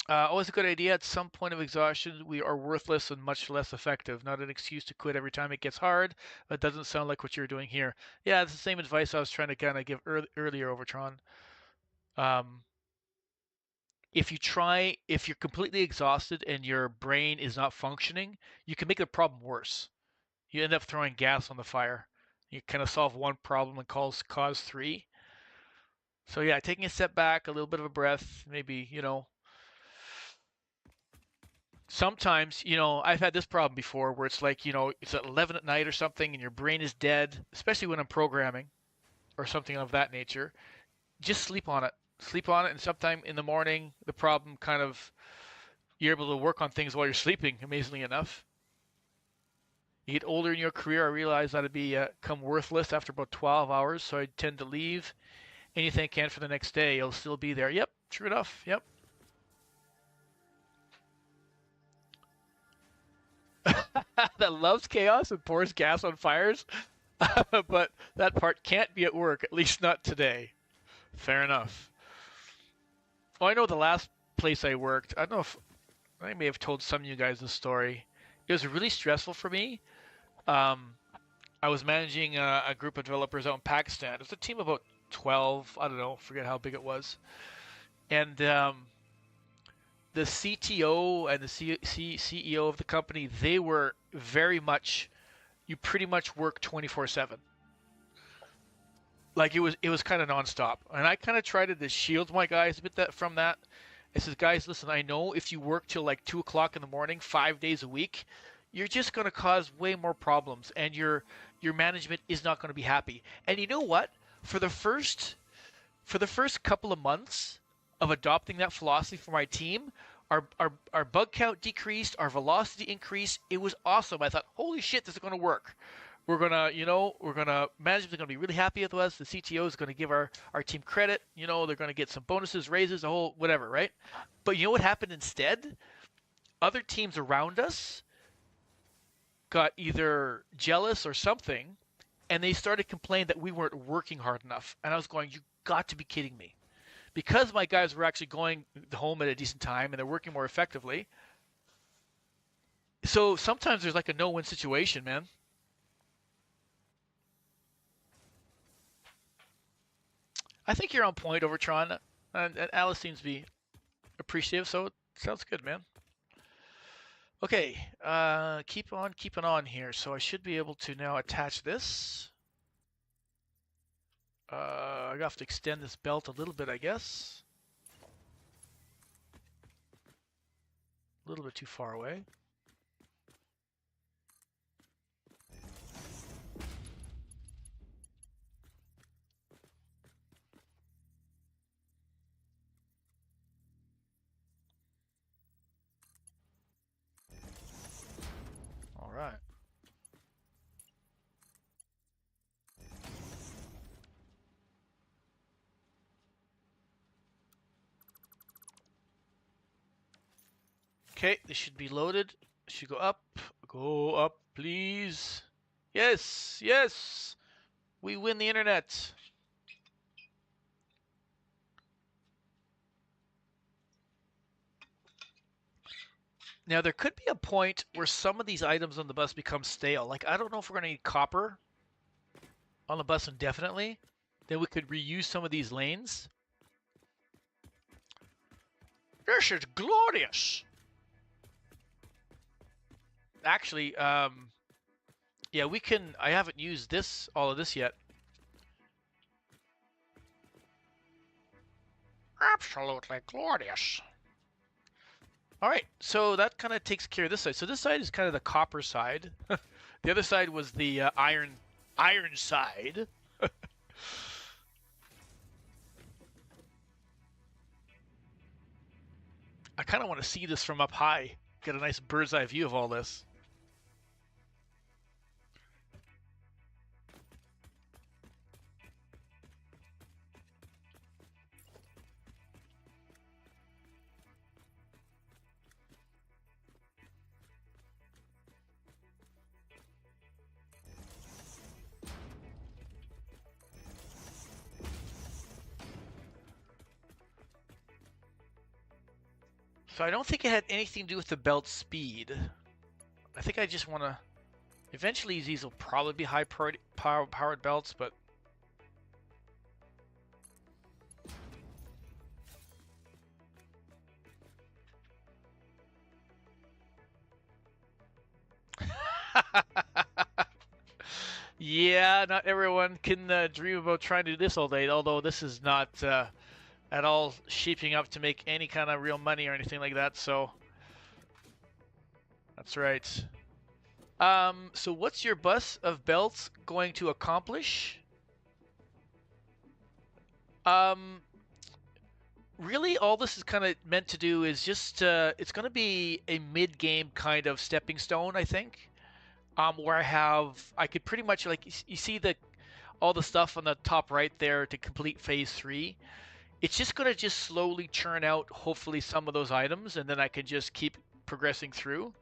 Always a good idea. At some point of exhaustion, we are worthless and much less effective. Not an excuse to quit every time it gets hard. That doesn't sound like what you're doing here. Yeah, it's the same advice I was trying to kind of give earlier, Overtron. If you're completely exhausted and your brain is not functioning, you can make the problem worse. You end up throwing gas on the fire. You kind of solve one problem and cause three. So yeah, taking a step back, a little bit of a breath, maybe, you know. Sometimes, you know, I've had this problem before where it's like, you know, it's at 11 at night or something and your brain is dead, especially when I'm programming or something of that nature. Just sleep on it. Sleep on it, and sometime in the morning, the problem kind of, you're able to work on things while you're sleeping, amazingly enough. You get older in your career, I realize that I'd become worthless after about 12 hours, so I tend to leave anything I can for the next day. It'll still be there. Yep, true enough. Yep. That loves chaos and pours gas on fires, but that part can't be at work, at least not today. Fair enough. Well, I know the last place I worked, I don't know if I may have told some of you guys this story. It was really stressful for me. I was managing a group of developers out in Pakistan. It was a team of about 12, I don't know, forget how big it was. And the CTO and the CEO of the company, they were very much, you pretty much work 24/7. Like it was kind of nonstop. And I kind of tried to shield my guys a bit from that. I says, guys, listen, I know if you work till like 2 o'clock in the morning, 5 days a week, you're just going to cause way more problems and your management is not going to be happy. And you know what? For the first couple of months of adopting that philosophy for my team, our bug count decreased, our velocity increased. It was awesome. I thought, holy shit, this is going to work. We're gonna management's gonna be really happy with us. The CTO is gonna give our team credit. They're gonna get some bonuses, raises, a whole whatever, right? But you know what happened instead? Other teams around us got either jealous or something, and they started complaining that we weren't working hard enough. And I was going, you got to be kidding me. Because my guys were actually going home at a decent time and they're working more effectively. So sometimes there's like a no-win situation, man. I think you're on point, Overtron, and Alice seems to be appreciative, so it sounds good, man. Okay, keep on keeping on here. So I should be able to now attach this. I have to extend this belt a little bit, I guess. A little bit too far away. All right. Okay, this should be loaded. Should go up. Go up, please. Yes, yes. We win the internet. Now, there could be a point where some of these items on the bus become stale. Like, I don't know if we're going to need copper on the bus indefinitely. Then we could reuse some of these lanes. This is glorious. Actually, yeah, we can. I haven't used all of this yet. Absolutely glorious. All right, so that kind of takes care of this side. So this side is kind of the copper side. The other side was the iron side. I kind of want to see this from up high, get a nice bird's eye view of all this. So I don't think it had anything to do with the belt speed. I think I just want to... Eventually these will probably be high powered belts, but... Yeah, not everyone can dream about trying to do this all day, although this is not at all shaping up to make any kind of real money or anything like that, so... That's right. So what's your bus of belts going to accomplish? Really, all this is kind of meant to do is just, it's going to be a mid-game kind of stepping stone, I think. Where I could pretty much, like, you see all the stuff on the top right there to complete phase 3. It's just going to just slowly churn out, hopefully, some of those items, and then I can just keep progressing through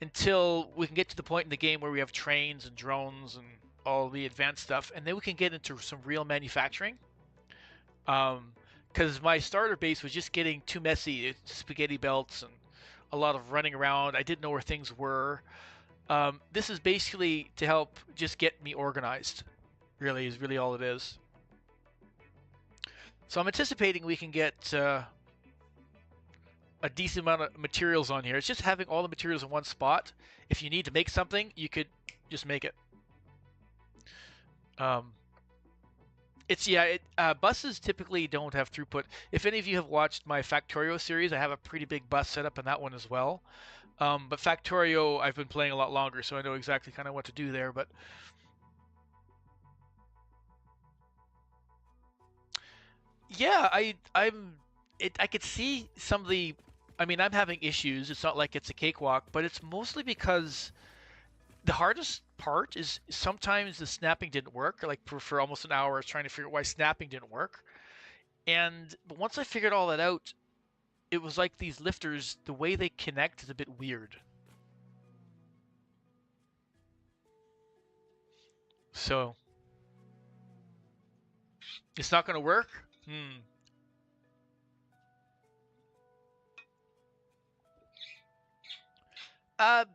until we can get to the point in the game where we have trains and drones and all the advanced stuff, and then we can get into some real manufacturing. Because my starter base was just getting too messy. It's spaghetti belts and a lot of running around. I didn't know where things were. This is basically to help just get me organized, really, is really all it is. So I'm anticipating we can get a decent amount of materials on here. It's just having all the materials in one spot. If you need to make something, you could just make it. Buses typically don't have throughput. If any of you have watched my Factorio series, I have a pretty big bus setup in that one as well. But Factorio, I've been playing a lot longer, so I know exactly kind of what to do there. But Yeah, I could see some of the. I mean, I'm having issues. It's not like it's a cakewalk, but it's mostly because the hardest part is sometimes the snapping didn't work. Like for almost an hour, I was trying to figure out why snapping didn't work. But once I figured all that out, it was like these lifters, the way they connect is a bit weird. So it's not going to work. Hmm. Uh,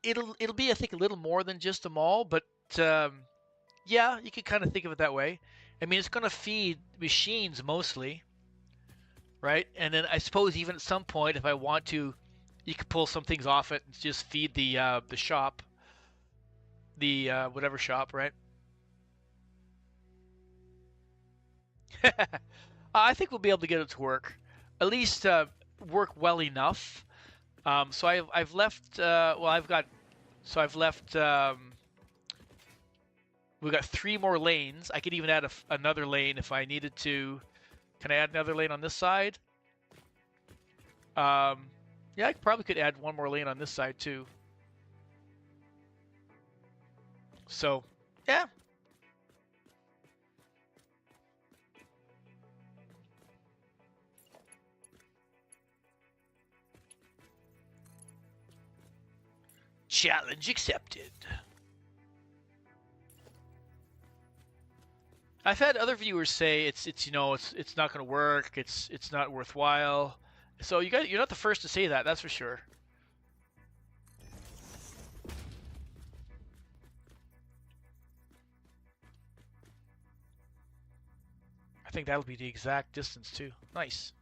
it'll be I think a little more than just a mall, but um, yeah, you could kind of think of it that way. I mean, it's going to feed machines mostly, right? And then I suppose even at some point, if I want to, you could pull some things off it and just feed the shop, the whatever shop, right? I think we'll be able to get it to work, at least work well enough. So I've left. Well, I've got. So I've left. We've got 3 more lanes. I could even add another lane if I needed to. Can I add another lane on this side? Yeah, I probably could add 1 more lane on this side too. So, yeah. Challenge accepted. I've had other viewers say it's not going to work. It's not worthwhile. So you're not the first to say that. That's for sure. I think that'll be the exact distance too. Nice.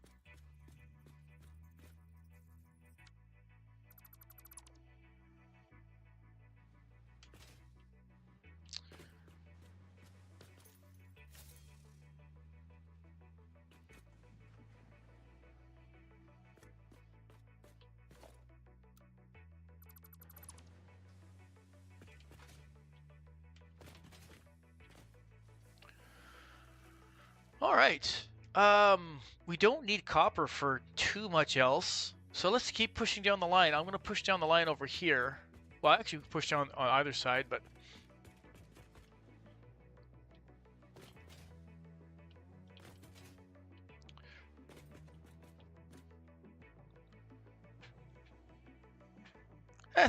All right. We don't need copper for too much else. So let's keep pushing down the line. I'm going to push down the line over here. Well, actually, push down on either side, but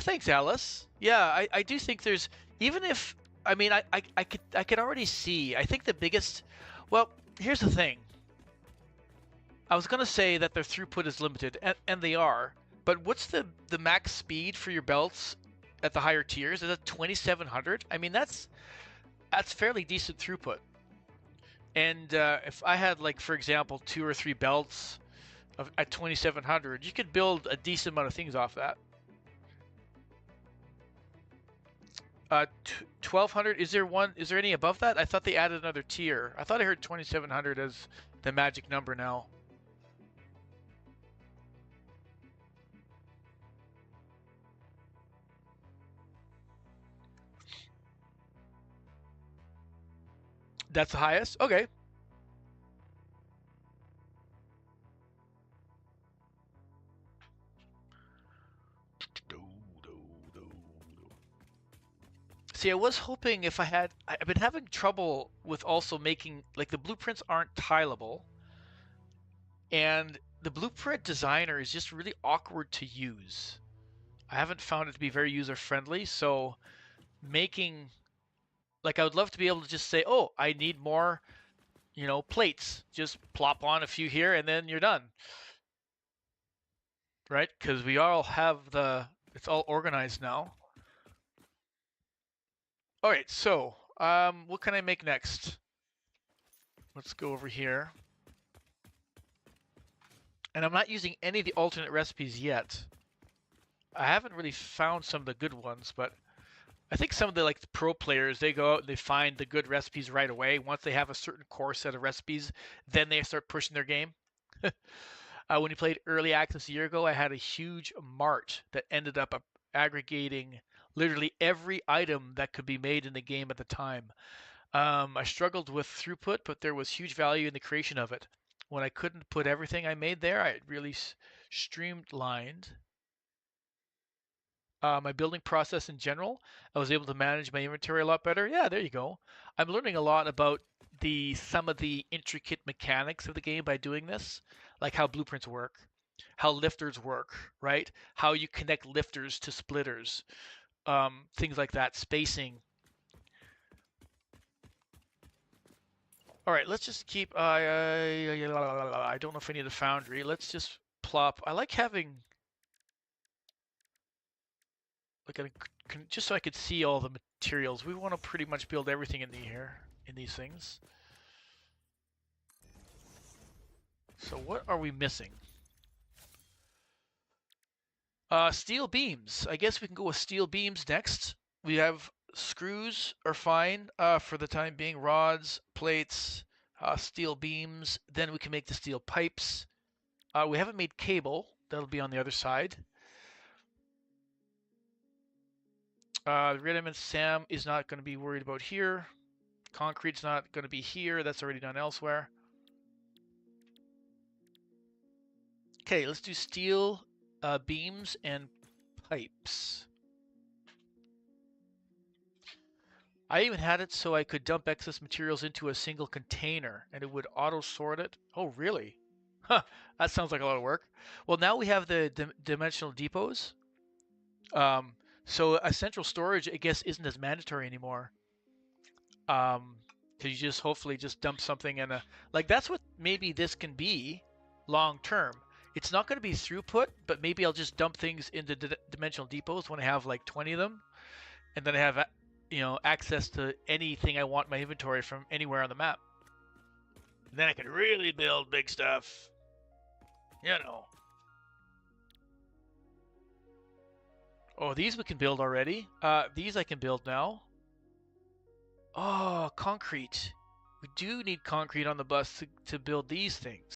thanks, Alice. Yeah, I do think there's even if I mean I could already see. I think the biggest. Well, here's the thing. I was gonna say that their throughput is limited, and they are. But what's the max speed for your belts at the higher tiers? Is it 2,700? I mean that's fairly decent throughput. And if I had like for example 2 or 3 belts at 2,700, you could build a decent amount of things off that. 1,200. Is there one? Is there any above that? I thought they added another tier. I thought I heard 2,700 as the magic number now. That's the highest. Okay. See, I was hoping if I had. I've been having trouble with also making like the blueprints aren't tileable, and the blueprint designer is just really awkward to use. I haven't found it to be very user friendly. So making like I would love to be able to just say, oh, I need more, plates. Just plop on a few here, and then you're done, right? Because we all have it's all organized now. All right, so what can I make next? Let's go over here. And I'm not using any of the alternate recipes yet. I haven't really found some of the good ones, but I think some of the like the pro players, they go out and they find the good recipes right away. Once they have a certain core set of recipes, then they start pushing their game. When we played early access a year ago, I had a huge mart that ended up aggregating literally every item that could be made in the game at the time. I struggled with throughput, but there was huge value in the creation of it. when I couldn't put everything I made there, I really streamlined my building process in general. I was able to manage my inventory a lot better. Yeah, there you go. I'm learning a lot about some of the intricate mechanics of the game by doing this, like how blueprints work, how lifters work, right? How you connect lifters to splitters, things like that, spacing. All right, let's just keep. I don't know if I need a foundry. Let's just plop. I like having like just so I could see all the materials. We want to pretty much build everything in these things. So what are we missing? Steel beams. I guess we can go with steel beams next. We have screws are fine for the time being. Rods, plates, steel beams. Then we can make the steel pipes. We haven't made cable. That'll be on the other side. Rhythm and Sam is not going to be worried about here. Concrete's not going to be here. That's already done elsewhere. Okay, let's do steel beams and pipes. I even had it so I could dump excess materials into a single container and it would auto sort it. Oh, really? Huh, that sounds like a lot of work. Well, now we have the dimensional depots. So a central storage, I guess, isn't as mandatory anymore. Because you just hopefully just dump something in a, like that's what maybe this can be long term. It's not going to be throughput, but maybe I'll just dump things into dimensional depots when I have like 20 of them, and then I have access to anything I want in my inventory from anywhere on the map. And then I can really build big stuff. You know. Oh, these we can build already. These I can build now. Oh, concrete. We do need concrete on the bus to build these things.